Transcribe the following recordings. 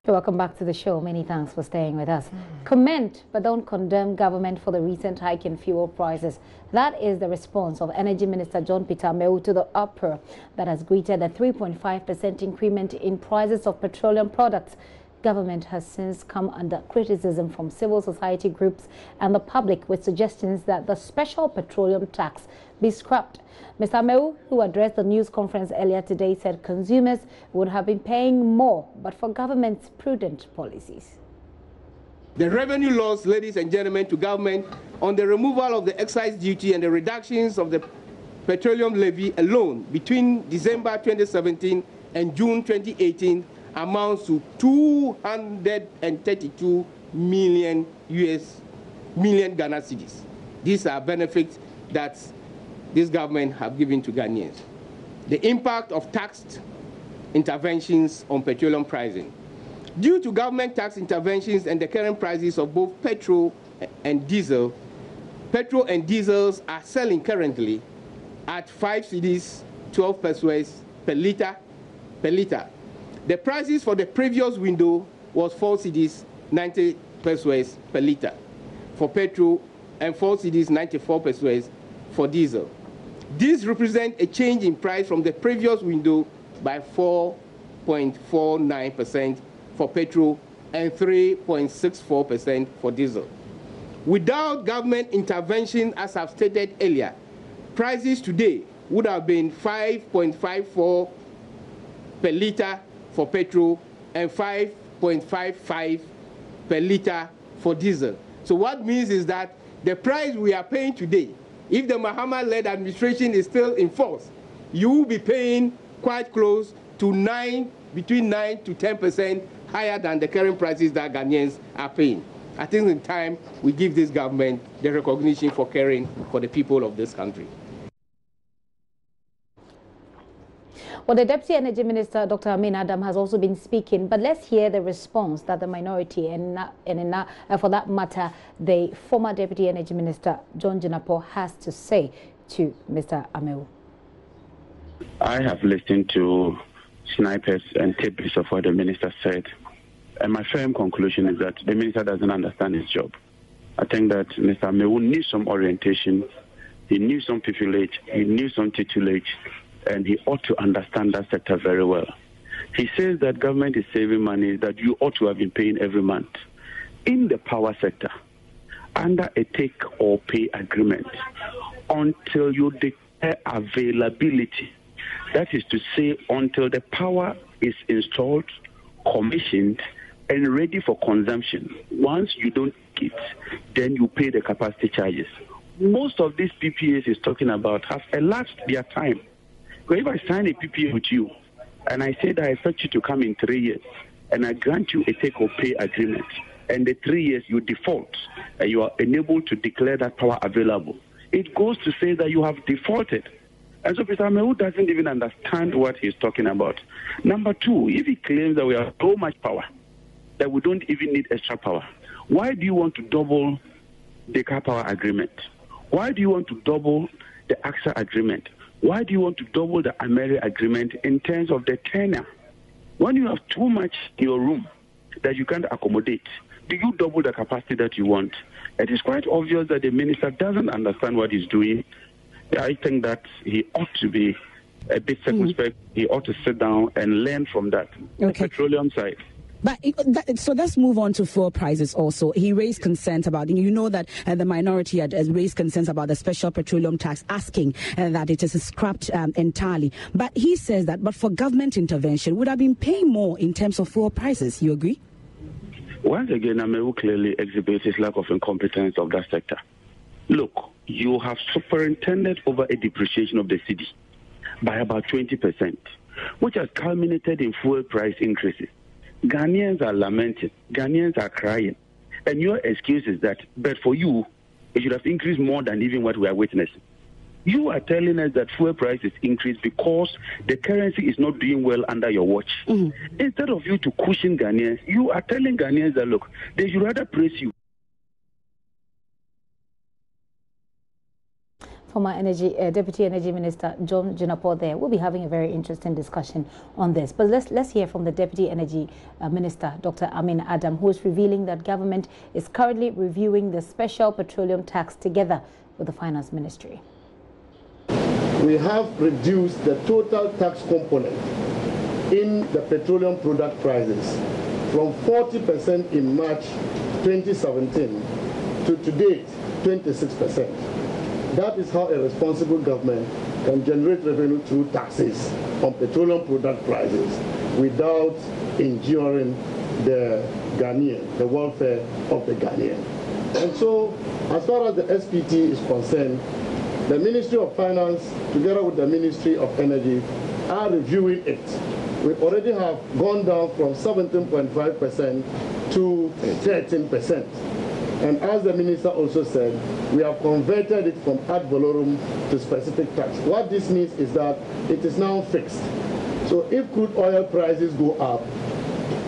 Welcome back to the show. Many thanks for staying with us. Comment but don't condemn government for the recent hike in fuel prices. That is the response of Energy Minister John Peter Amewu to the uproar that has greeted a 3.5% increment in prices of petroleum products. Government has since come under criticism from civil society groups and the public with suggestions that the special petroleum tax be scrapped. Mr. Amewu, who addressed the news conference earlier today, said consumers would have been paying more but for government's prudent policies. The revenue loss, ladies and gentlemen, to government on the removal of the excise duty and the reductions of the petroleum levy alone between December 2017 and June 2018 amounts to 232 million Ghana cedis. These are benefits that this government have given to Ghanaians. The impact of tax interventions on petroleum pricing. Due to government tax interventions and the current prices of both petrol and diesels are selling currently at 5 cedis, 12 pesos per liter. The prices for the previous window was 4 cedis, 90 pesos per liter for petrol and 4 cedis, 94 pesos for diesel. This represents a change in price from the previous window by 4.49% for petrol and 3.64% for diesel. Without government intervention, as I've stated earlier, prices today would have been 5.54 per liter for petrol and 5.55 per liter for diesel. So what means is that the price we are paying today, if the Mahama-led administration is still in force, you will be paying quite close to between 9 to 10% higher than the current prices that Ghanaians are paying. I think in time we give this government the recognition for caring for the people of this country. Well, the Deputy Energy Minister, Dr. Amin Adam, has also been speaking, but let's hear the response that the minority and for that matter, the former Deputy Energy Minister, John Jinapor, has to say to Mr. Amewu. I have listened to snipers and tidbits of what the minister said, and my firm conclusion is that the minister doesn't understand his job. I think that Mr. Amewu needs some orientation, he needs some privilege, he needs some tutelage, and he ought to understand that sector very well. He says that government is saving money that you ought to have been paying every month. In the power sector, under a take or pay agreement, until you declare availability, that is to say, until the power is installed, commissioned, and ready for consumption. Once you don't get it, then you pay the capacity charges. Most of these PPAs is talking about have elapsed their time. Because if I sign a PPA with you, and I say that I expect you to come in 3 years, and I grant you a take-or-pay agreement, and the 3 years you default, and you are enabled to declare that power available, it goes to say that you have defaulted. And so Mr. Amewu doesn't even understand what he's talking about. Number two, if he claims that we have so much power, that we don't even need extra power, why do you want to double the car power agreement? Why do you want to double the AXA agreement? Why do you want to double the Ameri agreement in terms of the tenure? When you have too much in your room that you can't accommodate, do you double the capacity that you want? It is quite obvious that the minister doesn't understand what he's doing. I think that he ought to be a bit circumspect. He ought to sit down and learn from that. Okay. The petroleum side. But so let's move on to fuel prices also. He raised concerns about, you know, that the minority had raised concerns about the special petroleum tax, asking that it is scrapped entirely. But he says that, but for government intervention, would have been paying more in terms of fuel prices. You agree? Once again, Amewu clearly exhibits his lack of incompetence of that sector. Look, you have superintended over a depreciation of the cedi by about 20%, which has culminated in fuel price increases. Ghanaians are lamenting, Ghanaians are crying, and your excuse is that, but for you, it should have increased more than even what we are witnessing. You are telling us that fuel prices increased because the currency is not doing well under your watch. Instead of you to cushion Ghanaians, you are telling Ghanaians that, look, they should rather praise you. former Deputy Energy Minister John Jinapor there. We'll be having a very interesting discussion on this. But let's hear from the Deputy Energy Minister, Dr. Amin Adam, who is revealing that government is currently reviewing the special petroleum tax together with the Finance Ministry. We have reduced the total tax component in the petroleum product prices from 40% in March 2017 to today 26%. That is how a responsible government can generate revenue through taxes on petroleum product prices without injuring the Ghanaian, the welfare of the Ghanaian. And so, as far as the SPT is concerned, the Ministry of Finance, together with the Ministry of Energy, are reviewing it. We already have gone down from 17.5% to 13%. And as the Minister also said, we have converted it from ad valorem to specific tax. What this means is that it is now fixed. So if crude oil prices go up,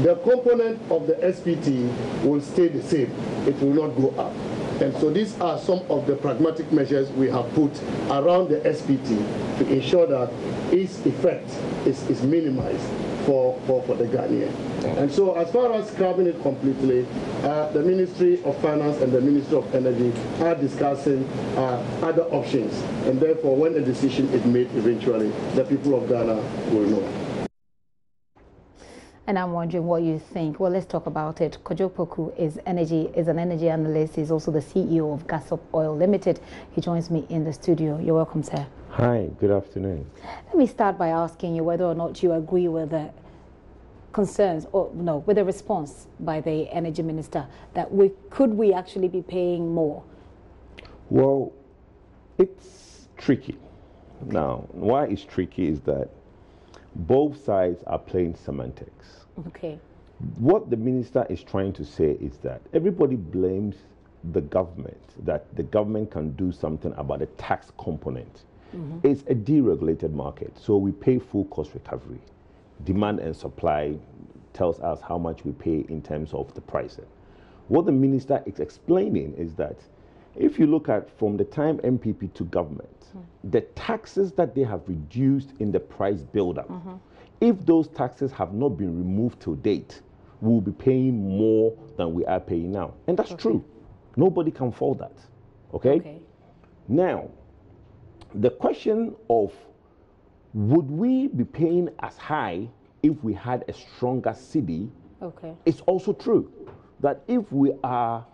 the component of the SPT will stay the same. It will not go up. And so these are some of the pragmatic measures we have put around the SPT to ensure that its effect is minimized for the Ghanaian. And so as far as scrapping it completely, the Ministry of Finance and the Ministry of Energy are discussing other options. And therefore, when a decision is made eventually, the people of Ghana will know. And I'm wondering what you think. Well, let's talk about it. Kojo Poku is an energy analyst. He's also the CEO of gov't Oil Limited. He joins me in the studio. You're welcome, sir. Hi, good afternoon. Let me start by asking you whether or not you agree with the concerns, or no, with the response by the energy minister that could we actually be paying more? Well, it's tricky. Okay. Now, why it's tricky is that both sides are playing semantics. Okay. What the minister is trying to say is that everybody blames the government, that the government can do something about the tax component. Mm-hmm. It's a deregulated market, so we pay full cost recovery. Demand and supply tells us how much we pay in terms of the pricing. What the minister is explaining is that if you look at from the time MPP took government, the taxes that they have reduced in the price buildup, if those taxes have not been removed to date, we will be paying more than we are paying now. And that's true. Nobody can fault that. Okay? Now, the question of would we be paying as high if we had a stronger cedi is also true. That if we are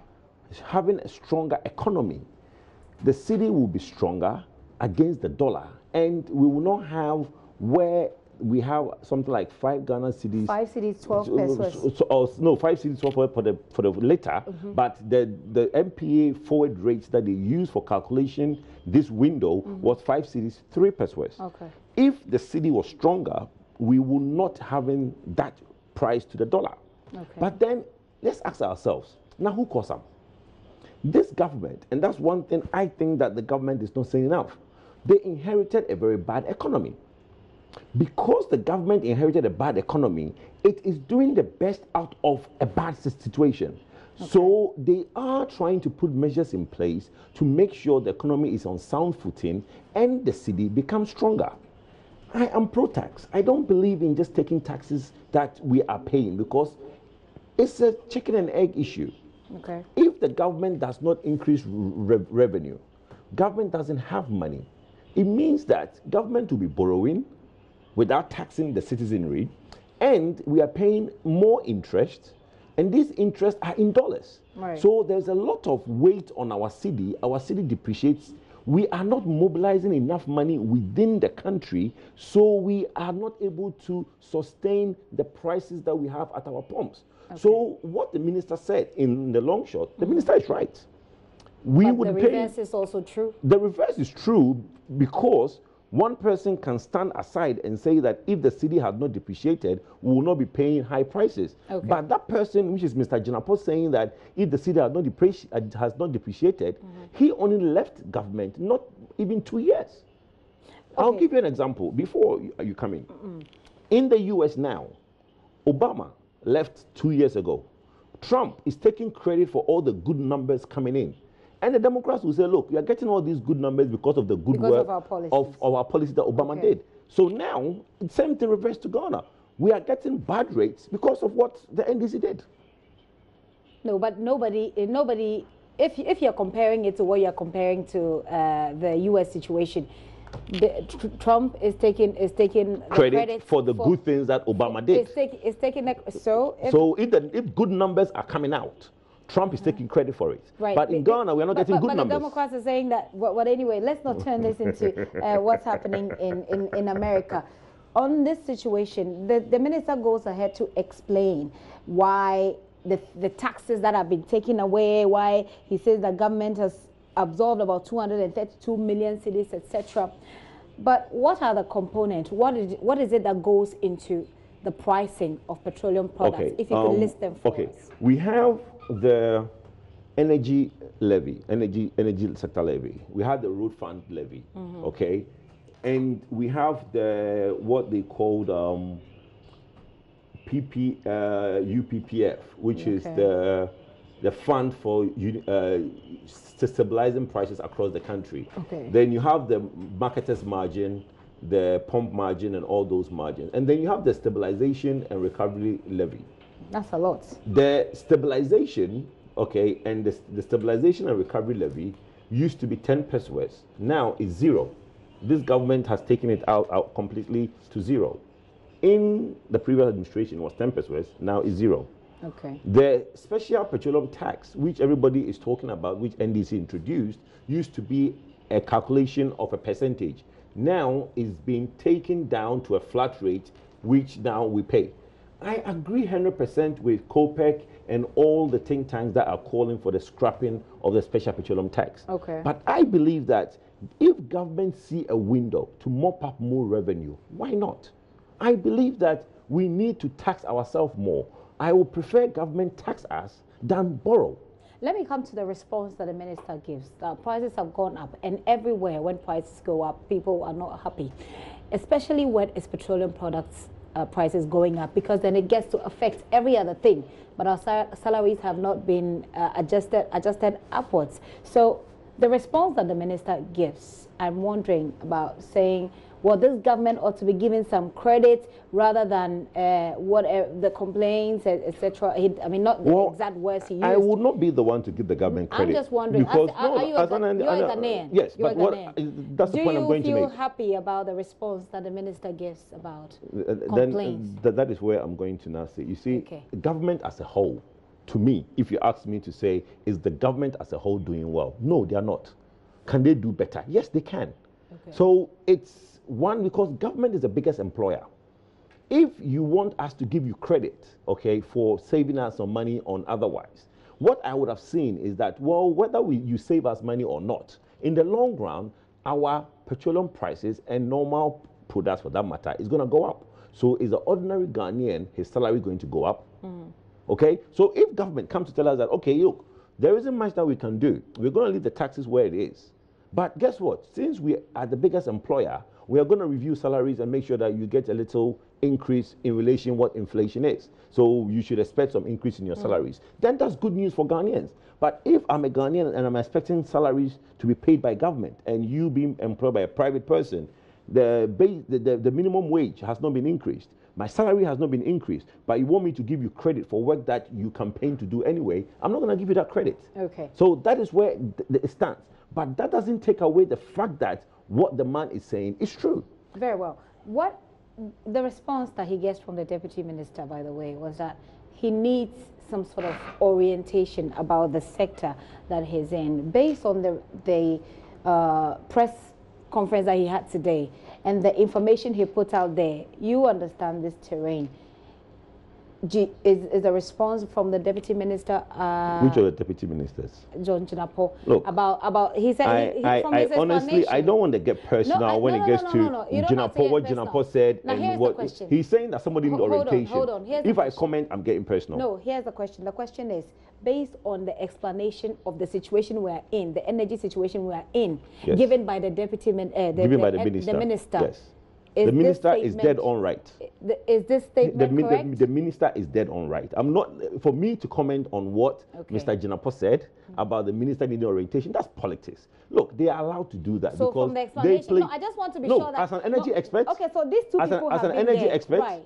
having a stronger economy, the cedi will be stronger against the dollar, and we will not have where we have something like 5 Ghana cedis. 5 cedis, 12 pesos. No, 5 cedis, 12 for the later, but the MPA forward rates that they use for calculation this window was 5 cedis, 3 pesos. Okay. If the cedi was stronger, we will not having that price to the dollar. Okay. But then let's ask ourselves, now who caused them? This government, and that's one thing I think that the government is not saying enough. They inherited a very bad economy. Because the government inherited a bad economy, it is doing the best out of a bad situation. Okay. So they are trying to put measures in place to make sure the economy is on sound footing and the cedi becomes stronger. I am pro-tax. I don't believe in just taking taxes that we are paying because it's a chicken and egg issue. Okay. If the government does not increase revenue, government doesn't have money. It means that government will be borrowing without taxing the citizenry, and we are paying more interest, and these interests are in dollars. Right. So there's a lot of weight on our cedi. Our cedi depreciates. We are not mobilizing enough money within the country, so we are not able to sustain the prices that we have at our pumps. Okay. So what the minister said in the long shot, the minister is right. But the reverse is also true. The reverse is true because one person can stand aside and say that if the cedi had not depreciated, we will not be paying high prices. Okay. But that person, which is Mr. Jinapor, saying that if the cedi has not depreciated, he only left government not even 2 years. Okay. I'll give you an example before you come in. In the US now, Obama left 2 years ago. Trump is taking credit for all the good numbers coming in. And the Democrats will say, look, we are getting all these good numbers because of the good because work of our policies. of our policy that Obama did. So now, the same thing reversed to Ghana. We are getting bad rates because of what the NDC did. No, but nobody, if you're comparing it to what you're comparing to the U.S. situation, Trump is taking credit for the good things that Obama did. It's taking so if good numbers are coming out, Trump is taking credit for it. Right. But in Ghana, we are not getting good numbers. But the Democrats are saying that. But anyway, let's not turn this into what's happening in America. On this situation, the minister goes ahead to explain why the taxes that have been taken away, why he says the government has absorbed about 232 million cedis, etc. But what are the components? What is it that goes into the pricing of petroleum products? Okay. If you could list them for us. We have the energy levy, energy sector levy. We have the road fund levy. Okay. And we have the what they called UPPF, which is the fund for stabilizing prices across the country. Okay. Then you have the marketer's margin, the pump margin, and all those margins. And then you have the stabilization and recovery levy. That's a lot. The stabilization, okay, and the stabilization and recovery levy used to be 10 pesos. Now it's 0. This government has taken it out completely to 0. In the previous administration, it was 10 pesos. Now it's 0. Okay. The special petroleum tax, which everybody is talking about, which NDC introduced, used to be a calculation of a percentage. Now is being taken down to a flat rate, which now we pay. I agree 100% with COPEC and all the think tanks that are calling for the scrapping of the special petroleum tax. Okay. But I believe that if government see a window to mop up more revenue, why not? I believe that we need to tax ourselves more. I would prefer government tax us than borrow. Let me come to the response that the minister gives. Prices have gone up, and everywhere when prices go up, people are not happy, especially when it's petroleum products prices going up, because then it gets to affect every other thing. But our salaries have not been adjusted upwards. So the response that the minister gives, I'm wondering about saying, well, this government ought to be given some credit rather than the complaints, etc. I mean, not the exact words he used. I would not be the one to give the government credit. I'm just wondering, because you're a Ghanaian. Yes, you're but that's the point I'm going to make. Do you feel happy about the response that the minister gives about complaints? That is where I'm going to now say. You see, government as a whole, to me, if you ask me to say, is the government as a whole doing well? No, they are not. Can they do better? Yes, they can. Okay. So it's one, because government is the biggest employer. If you want us to give you credit, okay, for saving us some money on otherwise, what I would have seen is that, well, whether you save us money or not, in the long run, our petroleum prices and normal products for that matter is going to go up. So is the ordinary Ghanaian, his salary going to go up? Okay, so if government comes to tell us that, okay, look, there isn't much that we can do. We're going to leave the taxes where it is. But guess what? Since we are the biggest employer, we are going to review salaries and make sure that you get a little increase in relation what inflation is. So you should expect some increase in your salaries. Then that's good news for Ghanaians. But if I'm a Ghanaian and I'm expecting salaries to be paid by government and you being employed by a private person, the minimum wage has not been increased. My salary has not been increased, but you want me to give you credit for work that you campaign to do anyway, I'm not going to give you that credit. Okay. So that is where it stands. But that doesn't take away the fact that what the man is saying is true. Very well. What the response that he gets from the deputy minister, by the way, was that he needs some sort of orientation about the sector that he's in, based on the press conference that he had today and the information he put out there. You understand this terrain. Is the response from the deputy minister? Which are the deputy ministers? John Jinapo. Look, about he said from his honestly, I don't want to get personal when it gets to Jinapo. What Jinapo said, now, and what he's saying that somebody needs orientation. Hold on. If I comment, I'm getting personal. No, here's the question. The question is based on the explanation of the situation we are in, the energy situation we are in, given by the deputy, given by the minister. Yes. Is the minister this is dead on right. Is this statement correct? The minister is dead on right. I'm not, for me to comment on what Mr. Jinapo said about the minister needing orientation, that's politics. Look, they are allowed to do that. So because from the explanation, no, I just want to be sure that... as an energy expert... Okay, so these two people have been there. As an energy expert, right.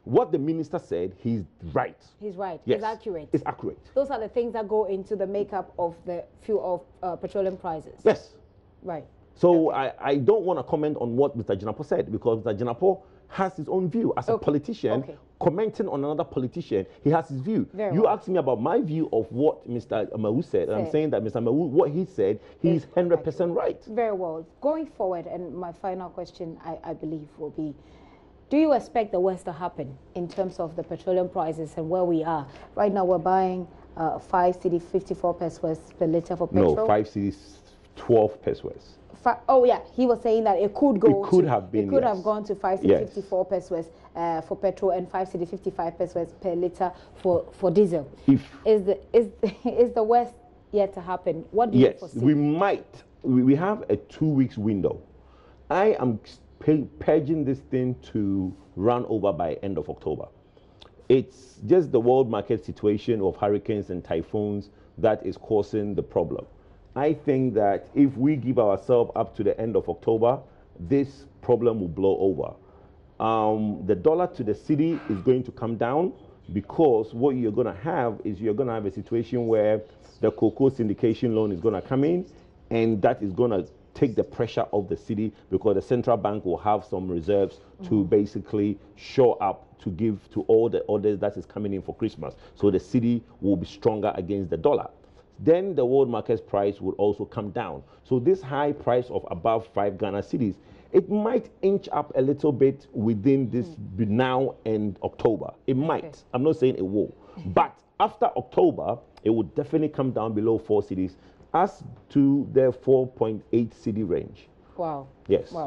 What the minister said, he's right. He's right. Yes. It's accurate. It's accurate. Those are the things that go into the makeup of the fuel of petroleum prices. Yes. Right. So I don't want to comment on what Mr. Jinapo said, because Mr. Jinapo has his own view as a politician. Commenting on another politician, he has his view. You asked me about my view of what Mr. Amawu said, and I'm saying that Mr. Amawu, what he said, he's 100% right. Very well. Going forward, and my final question, I believe, will be, do you expect the worst to happen in terms of the petroleum prices and where we are? Right now, we're buying 5 cedi 54 pesos per liter for petrol. No, 5 cedis 12 pesos. Oh yeah, he was saying that it could go. It could have been. It could have gone to 5 cedi 54 pesos for petrol and 5 cedi 55 pesos per liter for diesel. Is the worst yet to happen? What do you foresee? We might. We have a 2 weeks window. I am purging this thing to run over by end of October. It's just the world market situation of hurricanes and typhoons that is causing the problem. I think that if we give ourselves up to the end of October, this problem will blow over. The dollar to the cedi is going to come down, because what you're going to have is you're going to have a situation where the cocoa syndication loan is going to come in, and that is going to take the pressure off the cedi, because the central bank will have some reserves to basically shore up to give to all the orders that is coming in for Christmas. So the cedi will be stronger against the dollar. Then the world market price would also come down. So this high price of above 5 Ghana cedis, it might inch up a little bit within this now and October. It might. I'm not saying it will. But after October, it will definitely come down below 4 cedis, as to the 4.8 cedi range. Wow. Yes. Wow.